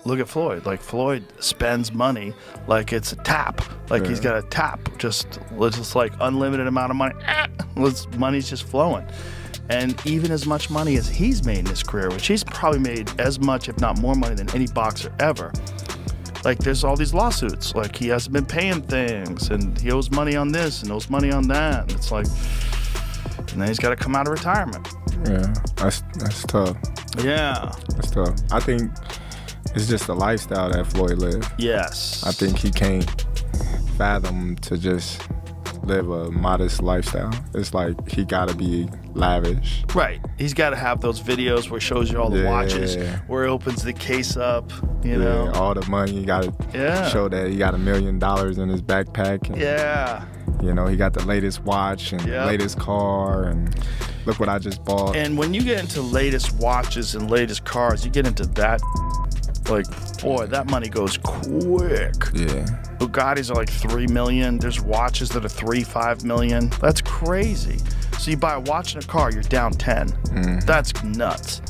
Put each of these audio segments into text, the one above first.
look at Floyd. Like, Floyd spends money like it's a tap. Like, he's got a tap, just like unlimited amount of money. Money's just flowing. And even as much money as he's made in his career, which he's probably made as much, if not more money than any boxer ever. Like, there's all these lawsuits. Like, he hasn't been paying things, and he owes money on this and owes money on that. And it's like, and then he's got to come out of retirement. Yeah, that's tough. Yeah. That's tough. I think it's just the lifestyle that Floyd lived. Yes. I think he can't fathom to just live a modest lifestyle. It's like he gotta be lavish. Right. He's got to have those videos where he shows you all the watches, where he opens the case up, you know. All the money. He gotta show that he got $1 million in his backpack. And, you know, he got the latest watch and latest car, and look what I just bought. And when you get into latest watches and latest cars, you get into that, like, boy, that money goes quick. Yeah. Bugattis are like 3 million. There's watches that are 3-5 million. That's crazy. So you buy a watch and a car, you're down 10. That's nuts.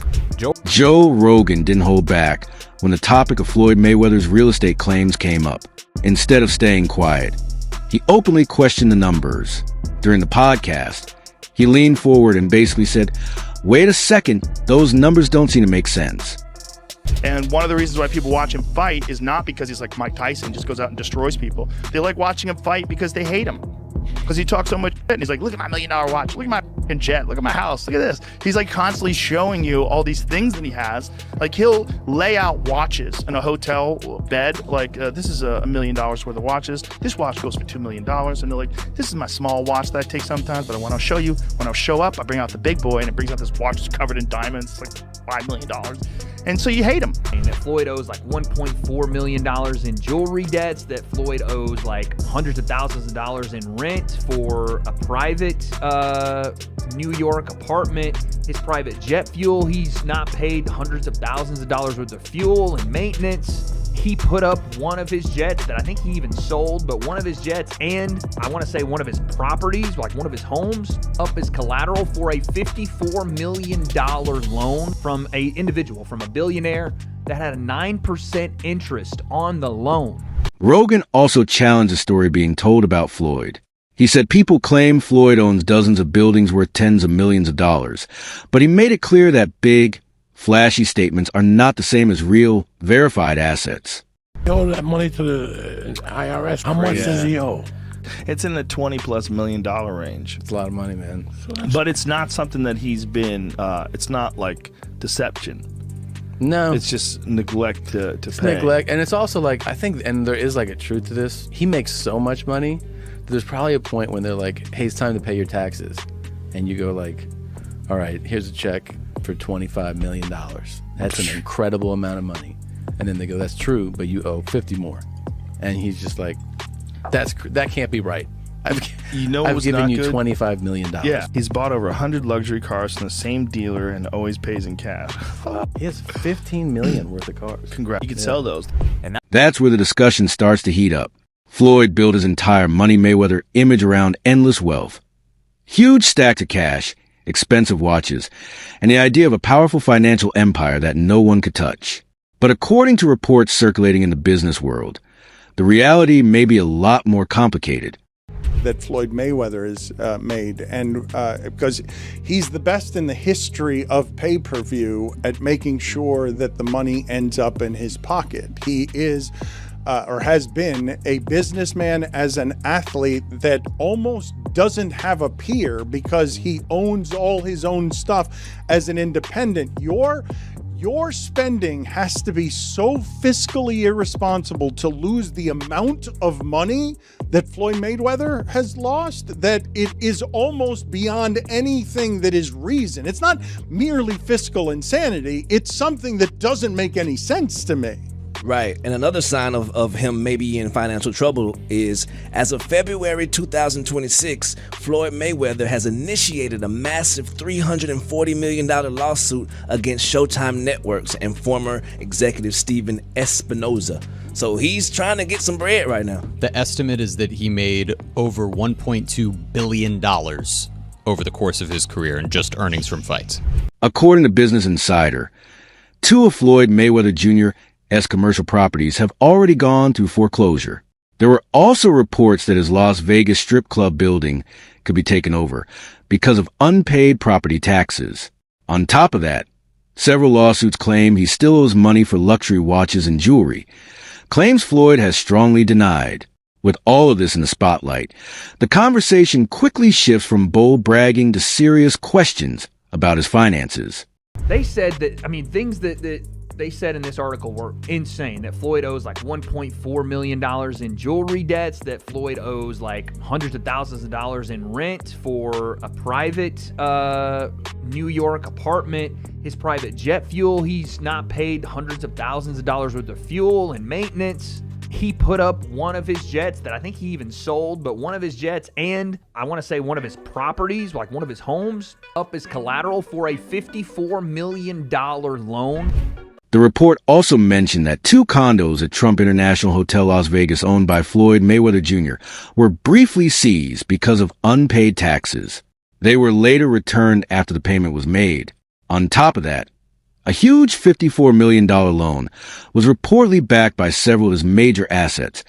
Joe Rogan didn't hold back when the topic of Floyd Mayweather's real estate claims came up. Instead of staying quiet, he openly questioned the numbers. During the podcast, he leaned forward and basically said, "Wait a second, those numbers don't seem to make sense." And one of the reasons why people watch him fight is not because he's like Mike Tyson, just goes out and destroys people. They like watching him fight because they hate him. Because he talks so much shit, and he's like, look at my $1 million watch, look at my fucking jet, look at my house, look at this. He's like constantly showing you all these things that he has. Like, he'll lay out watches in a hotel bed, like, this is $1 million worth of watches. This watch goes for $2 million. And they're like, this is my small watch that I take sometimes, but when I'll show you, when I'll show up, I bring out the big boy, and it brings out this watch that's covered in diamonds. It's like $5 million. And so you hate him. That Floyd owes like $1.4 million in jewelry debts, that Floyd owes like hundreds of thousands of dollars in rent for a private New York apartment, his private jet fuel. He's not paid hundreds of thousands of dollars worth of fuel and maintenance. He put up one of his jets that I think he even sold, but one of his jets, and I want to say one of his properties, like one of his homes, up as collateral for a $54 million loan from a individual, from a billionaire that had a 9% interest on the loan. Rogan also challenged the story being told about Floyd. He said people claim Floyd owns dozens of buildings worth tens of millions of dollars, but he made it clear that big, flashy statements are not the same as real, verified assets. He owed that money to the IRS. How much does he owe? It's in the $20+ million range. It's a lot of money, man. But it's not something that he's been, it's not like deception. No. It's just neglect to it's pay. Neglect. And it's also like, I think, and there is like a truth to this, he makes so much money, there's probably a point when they're like, hey, it's time to pay your taxes. And you go like, all right, here's a check for $25 million. That's an incredible amount of money. And then they go, that's true, but you owe 50 more. And he's just like, that can't be right. I've given you $25 million. Yeah, he's bought over 100 luxury cars from the same dealer and always pays in cash. He has $15 million worth of cars. Congrats. You can sell those. And that's where the discussion starts to heat up. Floyd built his entire Money Mayweather image around endless wealth. Huge stacks of cash, expensive watches, and the idea of a powerful financial empire that no one could touch. But according to reports circulating in the business world, the reality may be a lot more complicated. That Floyd Mayweather is made, and because he's the best in the history of pay-per-view at making sure that the money ends up in his pocket. He is or has been a businessman as an athlete that almost doesn't have a peer because he owns all his own stuff as an independent. Your spending has to be so fiscally irresponsible to lose the amount of money that Floyd Mayweather has lost that it is almost beyond anything that is reason. It's not merely fiscal insanity. It's something that doesn't make any sense to me. Right. And another sign of him maybe in financial trouble is, as of February 2026, Floyd Mayweather has initiated a massive $340 million lawsuit against Showtime Networks and former executive Steven Espinoza. So he's trying to get some bread right now. The estimate is that he made over $1.2 billion over the course of his career in just earnings from fights. According to Business Insider, two of Floyd Mayweather Jr. as commercial properties have already gone through foreclosure. There were also reports that his Las Vegas strip club building could be taken over because of unpaid property taxes. On top of that, several lawsuits claim he still owes money for luxury watches and jewelry, claims Floyd has strongly denied. With all of this in the spotlight, the conversation quickly shifts from bold bragging to serious questions about his finances. They said that, I mean, things that they said in this article were insane. That Floyd owes like $1.4 million in jewelry debts, that Floyd owes like hundreds of thousands of dollars in rent for a private New York apartment. His private jet fuel, he's not paid hundreds of thousands of dollars worth of fuel and maintenance. He put up one of his jets that I think he even sold, but one of his jets and I want to say one of his properties, like one of his homes, up as collateral for a $54 million loan. The report also mentioned that 2 condos at Trump International Hotel Las Vegas owned by Floyd Mayweather Jr. were briefly seized because of unpaid taxes. They were later returned after the payment was made. On top of that, a huge $54 million loan was reportedly backed by several of his major assets,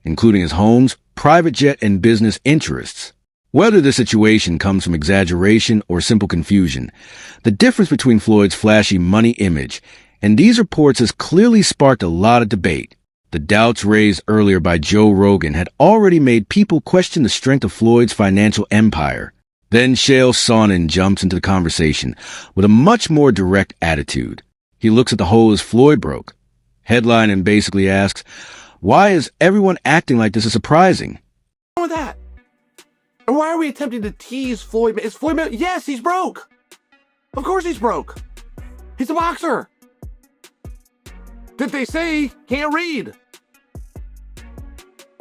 including his homes, private jet, and business interests. Whether the situation comes from exaggeration or simple confusion, the difference between Floyd's flashy money image and these reports has clearly sparked a lot of debate. The doubts raised earlier by Joe Rogan had already made people question the strength of Floyd's financial empire. Then Chael Sonnen jumps into the conversation with a much more direct attitude. He looks at the hole as Floyd broke, headline, and basically asks, why is everyone acting like this is surprising? What's wrong with that? And why are we attempting to tease Floyd? Is Floyd? Yes, he's broke. Of course he's broke. He's a boxer. Did they say can't read?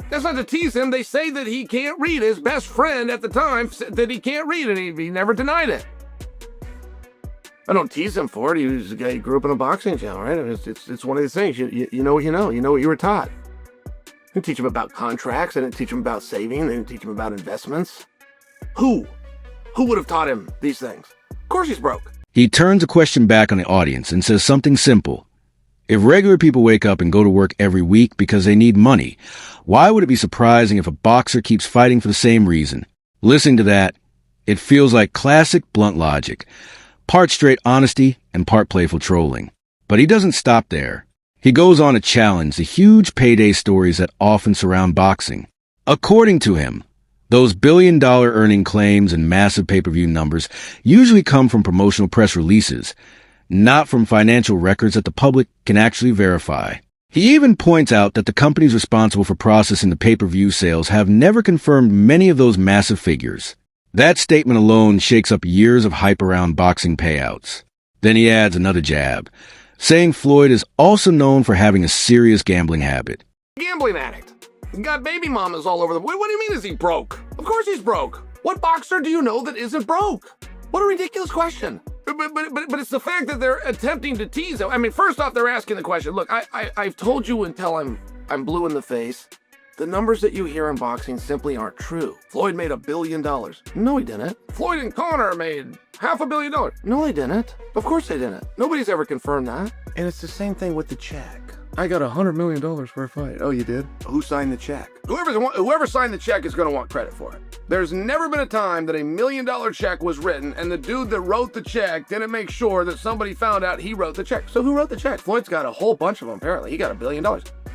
That's not to tease him. They say that he can't read. His best friend at the time said that he can't read, and he never denied it. I don't tease him for it. He was a guy who grew up in a boxing gym, right? It's one of these things. You know what you know. You know what you were taught. I didn't teach him about contracts. I didn't teach him about saving. I didn't teach him about investments. Who would have taught him these things? Of course he's broke. He turns a question back on the audience and says something simple. If regular people wake up and go to work every week because they need money, why would it be surprising if a boxer keeps fighting for the same reason? Listening to that, it feels like classic blunt logic, part straight honesty and part playful trolling. But he doesn't stop there. He goes on to challenge the huge payday stories that often surround boxing. According to him, those billion-dollar earning claims and massive pay-per-view numbers usually come from promotional press releases, not from financial records that the public can actually verify. He even points out that the companies responsible for processing the pay-per-view sales have never confirmed many of those massive figures. That statement alone shakes up years of hype around boxing payouts. Then he adds another jab, saying Floyd is also known for having a serious gambling habit. Gambling addict. He's got baby mamas all over the... What do you mean is he broke? Of course he's broke. What boxer do you know that isn't broke? What a ridiculous question. But it's the fact that they're attempting to tease him. I mean, first off, they're asking the question. Look, I've told you until I'm blue in the face. The numbers that you hear in boxing simply aren't true. Floyd made $1 billion. No, he didn't. Floyd and Conor made $500 million. No, they didn't. Of course they didn't. Nobody's ever confirmed that. And it's the same thing with the check. I got $100 million for a fight. Oh, you did? Who signed the check? Whoever signed the check is going to want credit for it. There's never been a time that $1 million check was written and the dude that wrote the check didn't make sure that somebody found out he wrote the check. So who wrote the check? Floyd's got a whole bunch of them, apparently. He got $1 billion.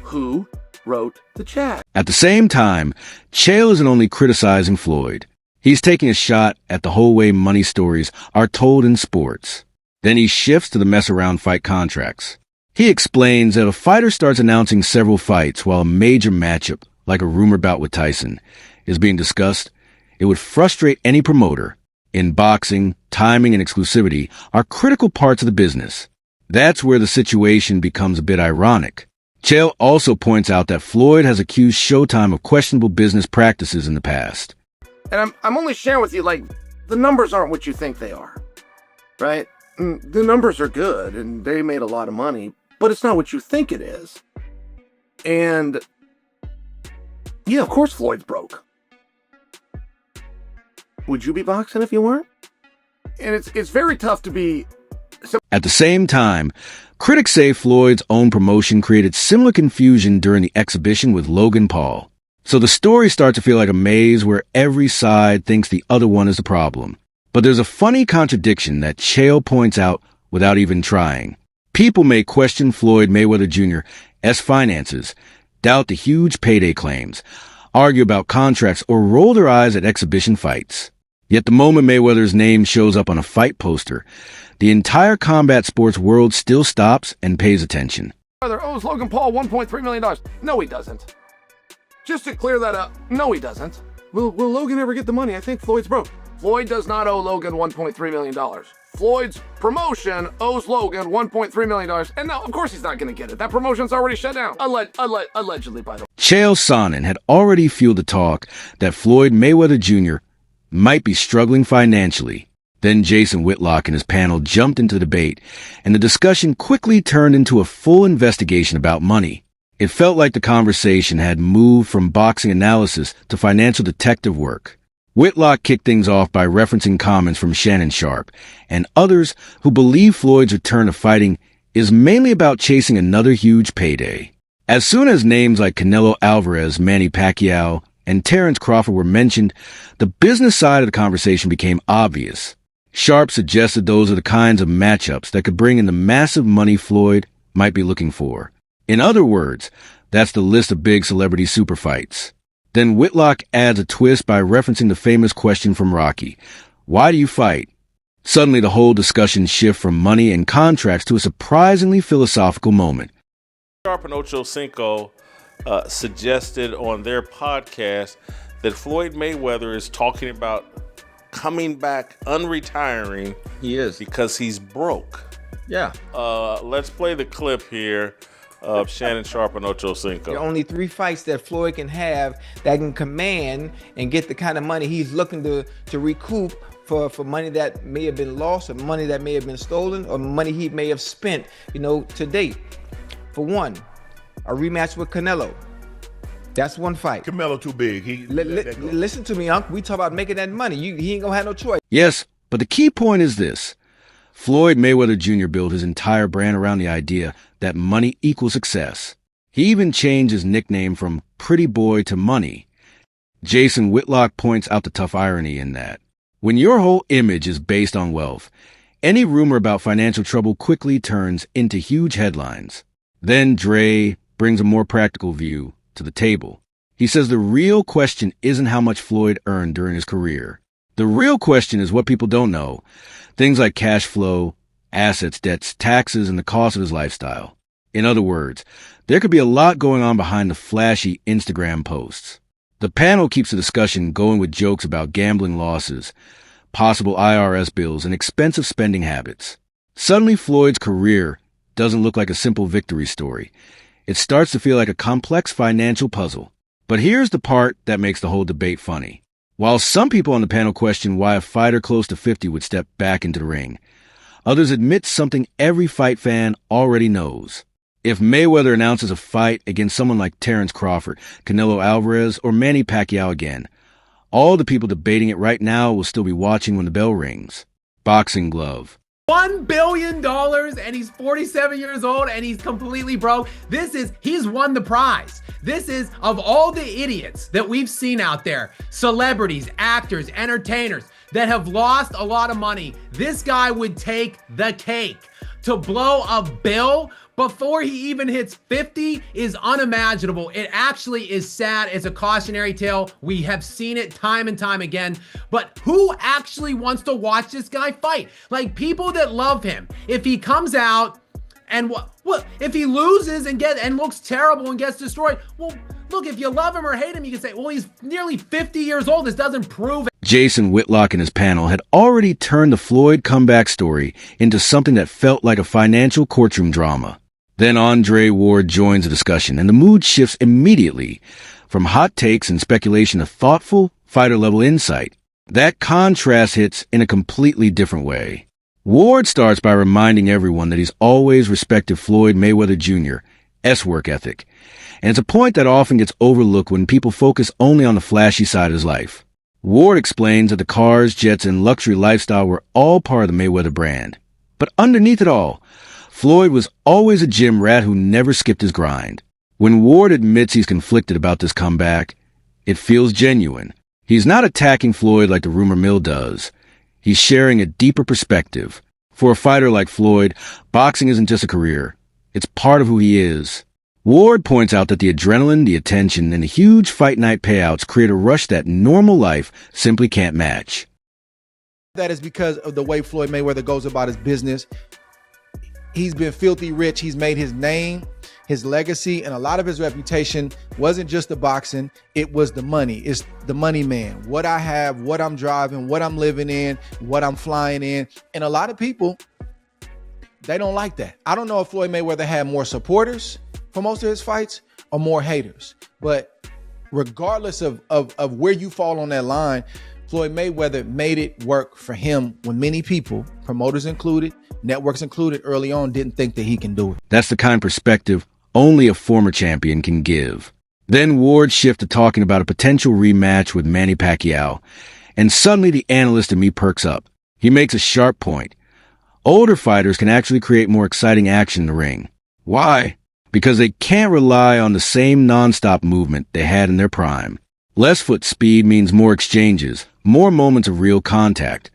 Who wrote the check? At the same time, Chael isn't only criticizing Floyd. He's taking a shot at the whole way money stories are told in sports. Then he shifts to the mess around fight contracts. He explains that if a fighter starts announcing several fights while a major matchup, like a rumor bout with Tyson, is being discussed, it would frustrate any promoter. In boxing, timing and exclusivity are critical parts of the business. That's where the situation becomes a bit ironic. Chael also points out that Floyd has accused Showtime of questionable business practices in the past. And I'm only sharing with you, like, the numbers aren't what you think they are, right? The numbers are good and they made a lot of money, but it's not what you think it is. And yeah, of course Floyd's broke. Would you be boxing if you weren't? And it's very tough to be At the same time, critics say Floyd's own promotion created similar confusion during the exhibition with Logan Paul. So the story starts to feel like a maze where every side thinks the other one is the problem. But there's a funny contradiction that Chael points out without even trying. People may question Floyd Mayweather Jr.'s finances, doubt the huge payday claims, argue about contracts, or roll their eyes at exhibition fights. Yet the moment Mayweather's name shows up on a fight poster, the entire combat sports world still stops and pays attention. Mayweather owes Logan Paul $1.3 million. No, he doesn't. Just to clear that up, no, he doesn't. Will Logan ever get the money? I think Floyd's broke. Floyd does not owe Logan $1.3 million. Floyd's promotion owes Logan $1.3 million. And no, of course he's not going to get it. That promotion's already shut down. Allegedly, by the way. Chael Sonnen had already fueled the talk that Floyd Mayweather Jr. might be struggling financially. Then Jason Whitlock and his panel jumped into the debate, and the discussion quickly turned into a full investigation about money. It felt like the conversation had moved from boxing analysis to financial detective work. Whitlock kicked things off by referencing comments from Shannon Sharpe and others who believe Floyd's return to fighting is mainly about chasing another huge payday. As soon as names like Canelo Alvarez, Manny Pacquiao, and Terence Crawford were mentioned, the business side of the conversation became obvious. Sharpe suggested those are the kinds of matchups that could bring in the massive money Floyd might be looking for. In other words, that's the list of big celebrity super fights. Then Whitlock adds a twist by referencing the famous question from Rocky, "Why do you fight?" Suddenly the whole discussion shifts from money and contracts to a surprisingly philosophical moment. Sharpe and Ocho Cinco suggested on their podcast that Floyd Mayweather is talking about coming back, unretiring. He is. Because he's broke. Yeah. Let's play the clip here of Shannon Sharpe and Ocho Cinco. There are only 3 fights that Floyd can have that can command and get the kind of money he's looking to recoup for money that may have been lost, or money that may have been stolen, or money he may have spent, to date. For one, a rematch with Canelo. That's one fight. Canelo too big. Listen to me, Unc. We talk about making that money. He ain't gonna have no choice. Yes, but the key point is this. Floyd Mayweather Jr. built his entire brand around the idea that money equals success. He even changed his nickname from Pretty Boy to Money. Jason Whitlock points out the tough irony in that. When your whole image is based on wealth, any rumor about financial trouble quickly turns into huge headlines. Then Dre brings a more practical view to the table. He says the real question isn't how much Floyd earned during his career. The real question is what people don't know. Things like cash flow, assets, debts, taxes, and the cost of his lifestyle. In other words, there could be a lot going on behind the flashy Instagram posts. The panel keeps the discussion going with jokes about gambling losses, possible IRS bills, and expensive spending habits. Suddenly, Floyd's career doesn't look like a simple victory story. It starts to feel like a complex financial puzzle. But here's the part that makes the whole debate funny. While some people on the panel question why a fighter close to 50 would step back into the ring, others admit something every fight fan already knows. If Mayweather announces a fight against someone like Terence Crawford, Canelo Alvarez, or Manny Pacquiao again, all the people debating it right now will still be watching when the bell rings. Boxing glove. $1 billion, and he's 47 years old, and he's completely broke. He's won the prize. This is, of all the idiots that we've seen out there, celebrities, actors, entertainers that have lost a lot of money, this guy would take the cake. To blow a bill before he even hits 50 is unimaginable. It actually is sad. It's a cautionary tale. We have seen it time and time again. But who actually wants to watch this guy fight? Like, people that love him. If he comes out and if he loses and looks terrible and gets destroyed, well, look, if you love him or hate him, you can say, well, he's nearly 50 years old. This doesn't prove it. Jason Whitlock and his panel had already turned the Floyd comeback story into something that felt like a financial courtroom drama. Then Andre Ward joins the discussion, and the mood shifts immediately from hot takes and speculation to thoughtful, fighter-level insight. That contrast hits in a completely different way. Ward starts by reminding everyone that he's always respected Floyd Mayweather Jr.'s work ethic, and it's a point that often gets overlooked when people focus only on the flashy side of his life. Ward explains that the cars, jets, and luxury lifestyle were all part of the Mayweather brand, But underneath it all, Floyd was always a gym rat who never skipped his grind. When Ward admits he's conflicted about this comeback, it feels genuine. He's not attacking Floyd like the rumor mill does. He's sharing a deeper perspective. For a fighter like Floyd, boxing isn't just a career. It's part of who he is. Ward points out that the adrenaline, the attention, and the huge fight night payouts create a rush that normal life simply can't match. That is because of the way Floyd Mayweather goes about his business. He's been filthy rich. He's made his name, his legacy, and a lot of his reputation wasn't just the boxing. It was the money. It's the money man. What I have, what I'm driving, what I'm living in, what I'm flying in. And a lot of people, they don't like that. I don't know if Floyd Mayweather had more supporters for most of his fights or more haters. But regardless of where you fall on that line, Floyd Mayweather made it work for him when many people, promoters included, networks included, early on didn't think that he can do it. That's the kind of perspective only a former champion can give. Then Ward shifted to talking about a potential rematch with Manny Pacquiao, and suddenly the analyst in me perks up. He makes a sharp point. Older fighters can actually create more exciting action in the ring. Why? Because they can't rely on the same nonstop movement they had in their prime. Less foot speed means more exchanges, more moments of real contact.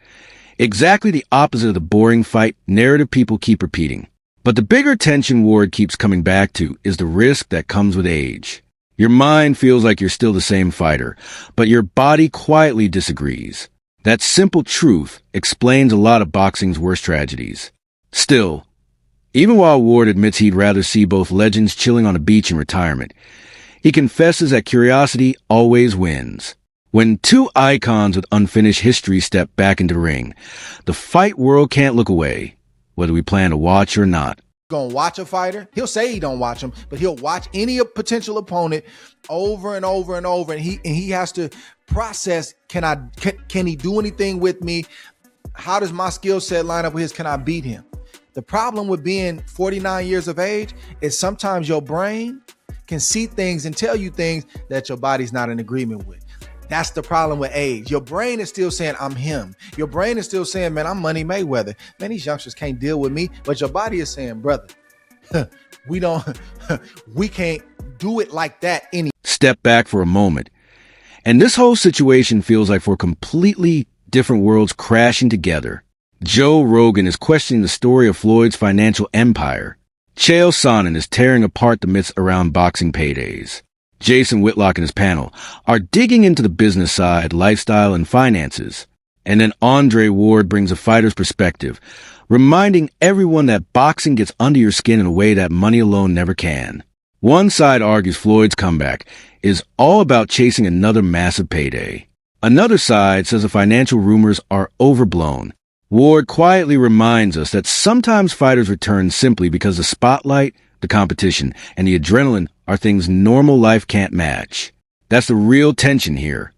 Exactly the opposite of the boring fight narrative people keep repeating. But the bigger tension Ward keeps coming back to is the risk that comes with age. Your mind feels like you're still the same fighter, but your body quietly disagrees. That simple truth explains a lot of boxing's worst tragedies. Still, even while Ward admits he'd rather see both legends chilling on a beach in retirement, he confesses that curiosity always wins. When two icons with unfinished history step back into the ring, the fight world can't look away, whether we plan to watch or not. Gonna watch a fighter, he'll say he don't watch him, but he'll watch any potential opponent over and over and over, and he has to process, can he do anything with me? How does my skill set line up with his? Can I beat him? The problem with being 49 years of age is sometimes your brain can see things and tell you things that your body's not in agreement with. That's the problem with age. Your brain is still saying, I'm him. Your brain is still saying, man, I'm Money Mayweather. Man, these youngsters can't deal with me. But your body is saying, brother, we can't do it like that anymore. Step back for a moment. And this whole situation feels like four completely different worlds crashing together. Joe Rogan is questioning the story of Floyd's financial empire. Chael Sonnen is tearing apart the myths around boxing paydays. Jason Whitlock and his panel are digging into the business side, lifestyle, and finances. And then Andre Ward brings a fighter's perspective, reminding everyone that boxing gets under your skin in a way that money alone never can. One side argues Floyd's comeback is all about chasing another massive payday. Another side says the financial rumors are overblown. Ward quietly reminds us that sometimes fighters return simply because the spotlight, the competition, and the adrenaline are things normal life can't match. That's the real tension here.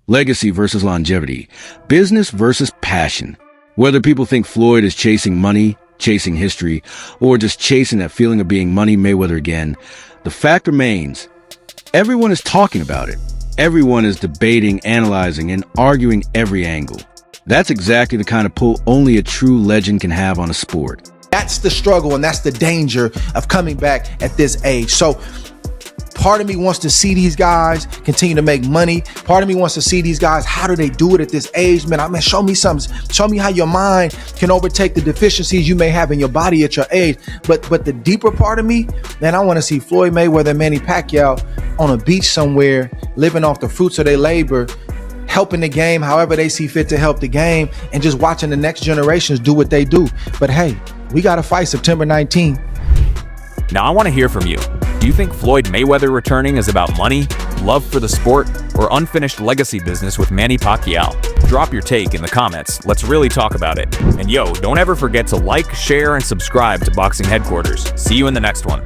Legacy versus longevity. Business versus passion. Whether people think Floyd is chasing money, chasing history, or just chasing that feeling of being Money Mayweather again, the fact remains, everyone is talking about it. Everyone is debating, analyzing, and arguing every angle. That's exactly the kind of pull only a true legend can have on a sport. That's the struggle, and that's the danger of coming back at this age. So part of me wants to see these guys continue to make money. Part of me wants to see these guys, how do they do it at this age? Man, I mean, show me something. Show me how your mind can overtake the deficiencies you may have in your body at your age. But the deeper part of me, man, I want to see Floyd Mayweather and Manny Pacquiao on a beach somewhere, living off the fruits of their labor, helping the game however they see fit to help the game, and just watching the next generations do what they do. But hey, we got to fight September 19th. Now I want to hear from you. Do you think Floyd Mayweather returning is about money, love for the sport, or unfinished legacy business with Manny Pacquiao? Drop your take in the comments. Let's really talk about it. And yo, don't ever forget to like, share, and subscribe to Boxing Headquarters. See you in the next one.